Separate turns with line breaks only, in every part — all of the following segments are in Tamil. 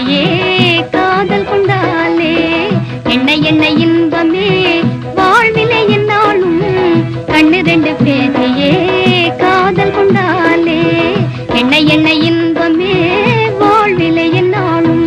பேசியே காதல் கொண்டாலே என்ன என்ன இன்பமே வாழ்விலே என்னாலும் கண்ணு ரெண்டு பேசியே காதல் கொண்டாலே என்ன என்ன இன்பமே வாழ்விலே என்னாலும்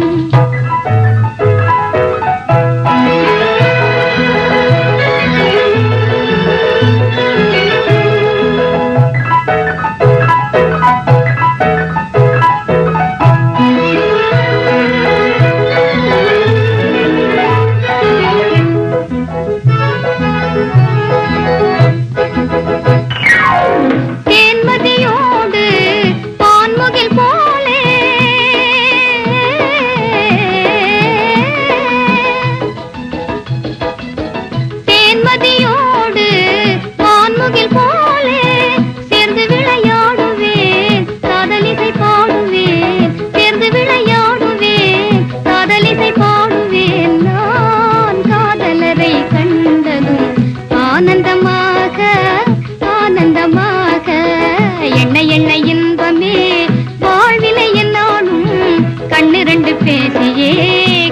பேசியே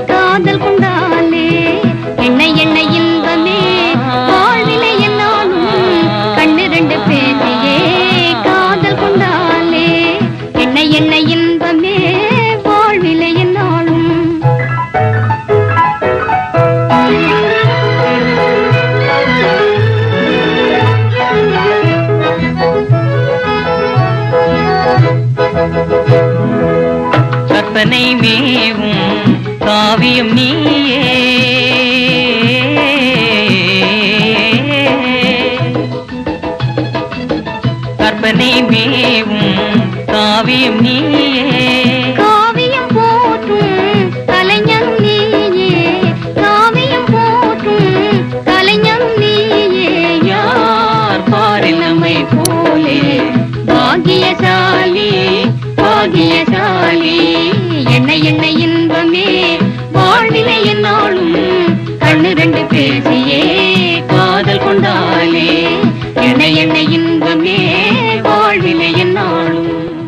காதல் கொண்டாலே என்ன என்ன இன்பமே வாழ்விலே என்னாலும் கண்ணு ரெண்டு பேசியே காதல் கொண்டாலே என்ன என்ன இன்பமே வாழ்விலே என்னாலும்
கற்பனை மேவும் காவியம் நீயே கற்பனை மேவும் காவியம் நீயே
காவியம் போற்றும் கலைஞன் நீயே காவியம் போற்றும் கலைஞன் நீயே
யார் பாரில் நம்மை போலே
பாகியசாலி பாகியசாலி என்ன என்ன இன்பம்